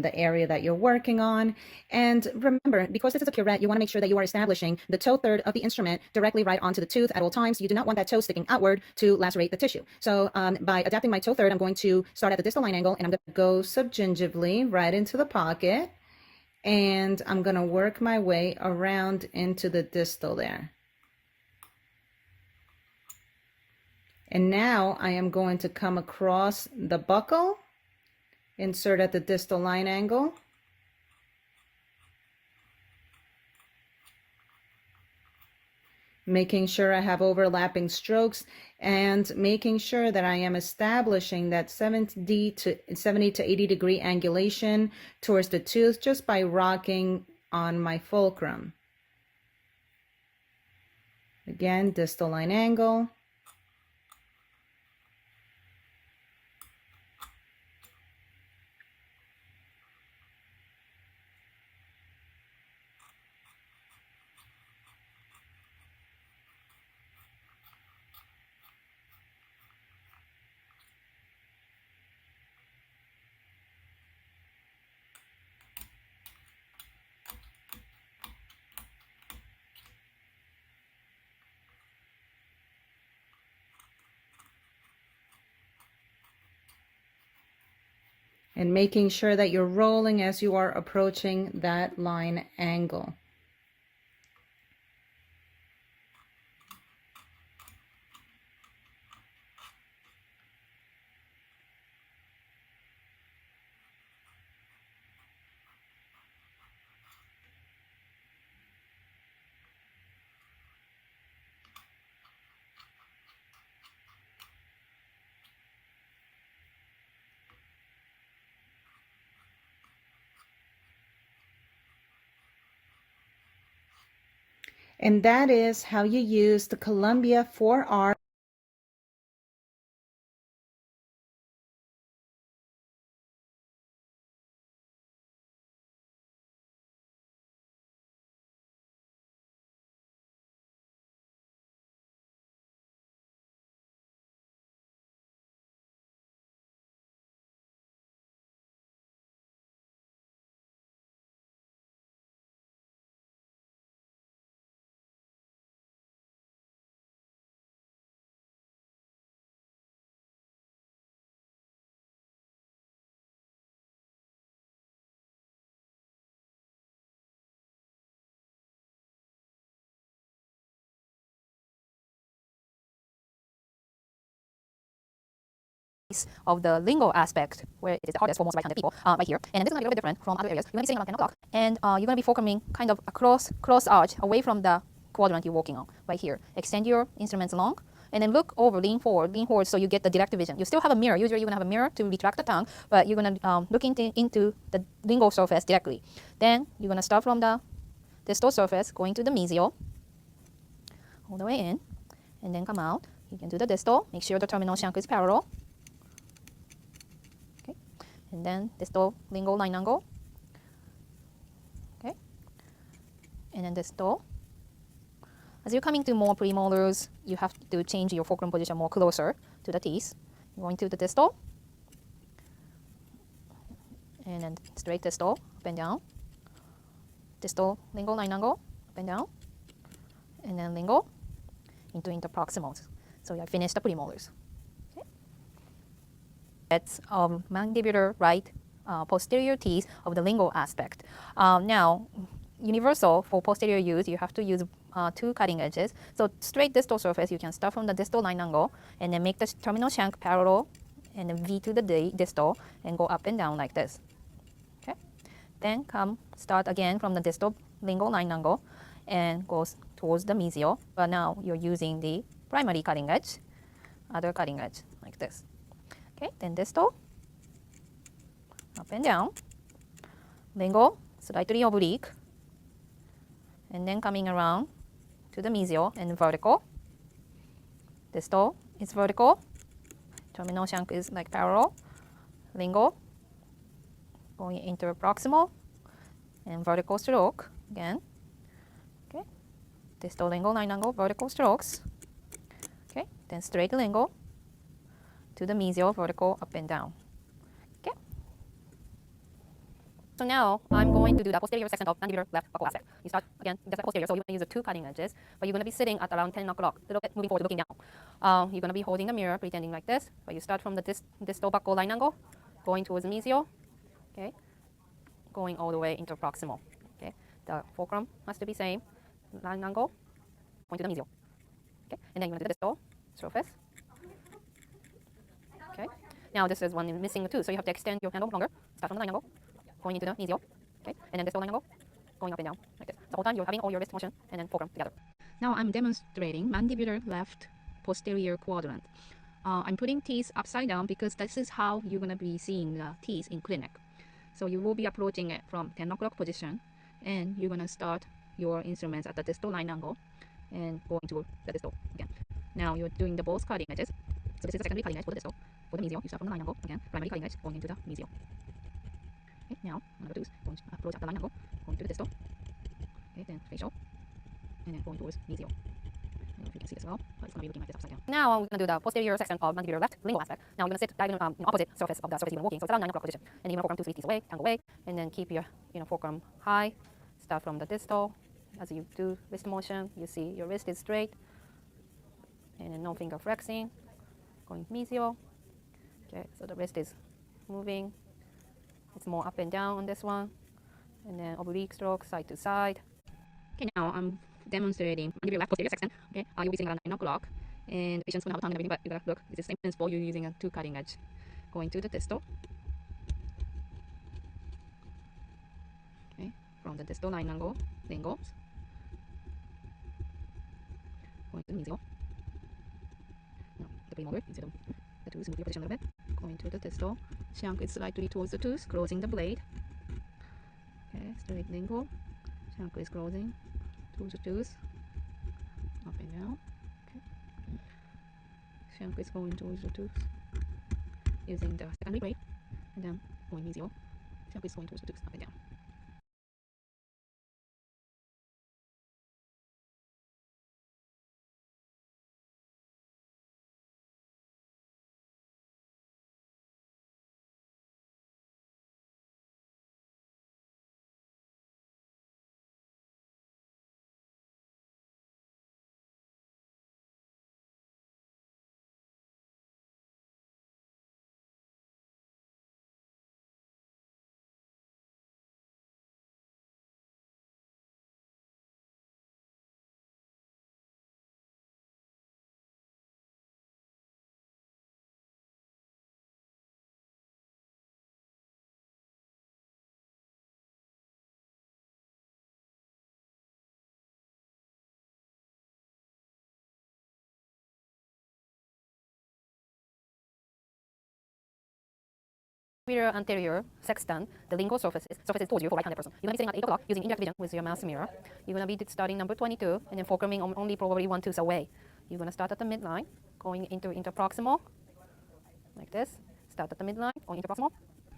the area that you're working on. And remember, because this is a curet, you want to make sure that you are establishing the toe third of the instrument directly right onto the tooth at all times. You do not want that toe sticking outward to lacerate the tissue. So by adapting my toe third, I'm going to start at the distal line angle, and I'm going to go subgingivally right into the pocket. And I'm going to work my way around into the distal there. And now I am going to come across the buccal, insert at the distal line angle, making sure I have overlapping strokes and making sure that I am establishing that 70 to 80 degree angulation towards the tooth just by rocking on my fulcrum. Again, distal line angle. And making sure that you're rolling as you are approaching that line angle. And that is how you use the Columbia 4R of the lingo aspect, where it is the hardest for most right-handed people, right here. And this is going to be a little bit different from other areas. You're going to be sitting around 10 o'clock, and you're going to be fulcruming kind of across cross arch away from the quadrant you're working on, right here. Extend your instruments long, and then look over, lean forward, so you get the direct vision. You still have a mirror. Usually you're going to have a mirror to retract the tongue, but you're going to look into the lingual surface directly. Then you're going to start from the distal surface, going to the mesial, all the way in, and then come out. You can do the distal. Make sure the terminal shank is parallel. Okay, and then distal lingual line angle. Okay, and then distal. As you're coming to more premolars, you have to change your fulcrum position more closer to the teeth. You're going to the distal, and then straight distal, up and down. Distal lingual line angle, up and down, and then lingual into interproximals. So I finished the premolars. Okay. That's mandibular right posterior teeth of the lingual aspect. Now, universal for posterior use, you have to use two cutting edges. So straight distal surface, you can start from the distal line angle and then make the terminal shank parallel and then V to the distal and go up and down like this. Okay. Then start again from the distal lingual line angle and goes towards the mesial. But now you're using the primary cutting edge, other cutting edge like this. Okay, then distal, up and down, lingual, slightly oblique, and then coming around to the mesial and vertical. Distal is vertical, terminal shank is like parallel, lingual, going interproximal, and vertical stroke again. Okay, distal lingual line angle, vertical strokes. Okay, then straight lingual to the mesial, vertical, up and down. Okay. So now I'm going to do the posterior section of mandibular left buccal aspect. You start again, that's posterior, so you're going to use the two cutting edges, but you're going to be sitting at around 10 o'clock, a little bit moving forward, looking down. You're going to be holding the mirror, pretending like this, but you start from the distal buccal line angle, going towards mesial, okay, going all the way into proximal. Okay, the fulcrum has to be same, line angle, going to the mesial. Okay, and then you're going to do the distal surface. Okay, now this is one missing too, so you have to extend your handle longer. Start from the line angle, going into the mesial. Okay, and then distal line angle, going up and down like this. The whole time you're having all your wrist motion and then fulcrum together. Now I'm demonstrating mandibular left posterior quadrant. I'm putting teeth upside down because this is how you're going to be seeing the teeth in clinic. So you will be approaching it from 10 o'clock position, and you're going to start your instruments at the distal line angle and going to the distal again. Now you're doing the both cutting edges. So this is the secondary cutting edge for the distal. For the mesial, you start from the line angle again. Primary cutting edge going into the mesial. Okay, now number two is going to approach at the line angle, going to the distal. Okay, then facial, and then going towards mesial. I don't know if you can see this well, but it's going to be looking like this upside down. Now we're going to do the posterior section of mandibular left lingual aspect. Now we're going to sit diagonal, opposite surface of the surface you've been walking, so it's around 9 o'clock position. And you're going to fulcrum 2, 3 teeth away, tangle away, and then keep your fulcrum high. Start from the distal. As you do wrist motion, you see your wrist is straight, and then no finger flexing, going mesial. Okay, so the wrist is moving. It's more up and down on this one, and then oblique stroke side to side. Okay, now I'm demonstrating mandibular left posterior section. Okay, you'll be sitting around 9 o'clock, and the patient's going to have a tongue and everything, but you gotta look. It's the same principle. You're using a two cutting edge, going to the distal. Okay, from the distal line angle, linguals, going to the mesial. Now the premolar, instead of the tooth, move your position a little bit, going to the distal. Shank is slightly towards the tooth, closing the blade. Okay, straight lingual. Shank is closing towards the tooth, up and down. Okay. Shank is going towards the tooth, using the secondary blade, and then going mesial. Shank is going towards the tooth, up and down. Superior anterior sextant, the lingual surface is towards you for right-handed person. You're going to be sitting at 8 o'clock using indirect vision with your mouse mirror. You're going to be starting number 22 and then fulcruming only probably 1 tooth away. You're going to start at the midline, going into interproximal, like this. Start at the midline, going interproximal.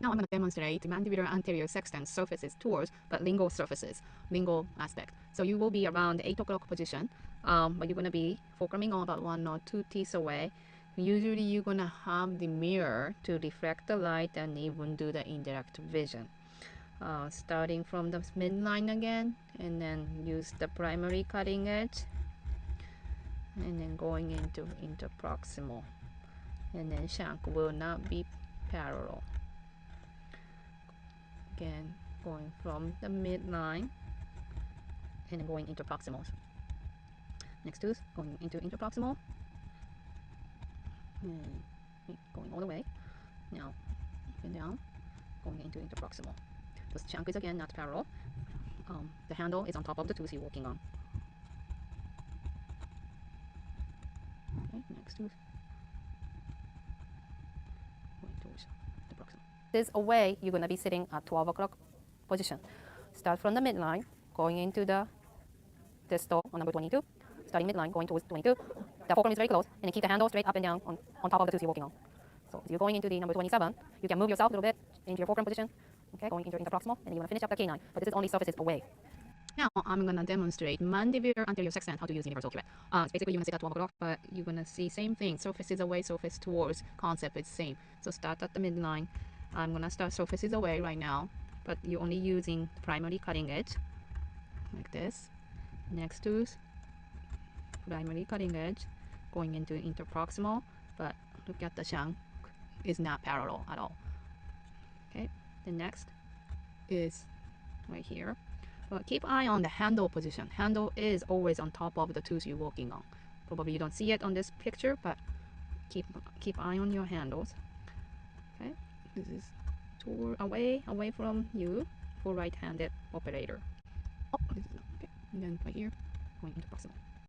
Now I'm going to demonstrate mandibular anterior sextant surfaces towards, but lingual surfaces, lingual aspect. So you will be around 8 o'clock position, but you're going to be fulcruming about 1 or 2 teeth away. Usually you're going to have the mirror to reflect the light and even do the indirect vision. Starting from the midline again, and then use the primary cutting edge, and then going into interproximal. And then shank will not be parallel. Again, going from the midline and then going into proximals. Next tooth, going into interproximal. And going all the way. Now, up and down, going into interproximal. The shank is again not parallel. The handle is on top of the tooth you're working on. Okay, next tooth. Going towards the proximal. This is a way you're going to be sitting at 12 o'clock position. Start from the midline, going into the distal on number 22. Starting midline, going towards 22. The fulcrum is very close, and then keep the handle straight up and down on top of the tooth you're working on. So as you're going into the number 27, you can move yourself a little bit into your fulcrum position. Okay, going into interproximal, and then you want to finish up the canine. But this is only surfaces away. Now I'm going to demonstrate mandibular anterior sextant, how to use universal curet. Basically, you're going to sit at 12 o'clock, but you're going to see same thing. Surfaces away, surface towards. Concept is same. So start at the midline. I'm going to start surfaces away right now. but you're only using primary cutting edge like this. Next tooth, primary cutting edge going into interproximal, but look at the shank is not parallel at all. Okay, the next is right here. Keep eye on the handle position. Handle is always on top of the tooth you're working on. Probably you don't see it on this picture, but keep eye on your handles. Okay, this is toward away from you for right-handed operator. Oh, this is okay. And then right here, going into proximal.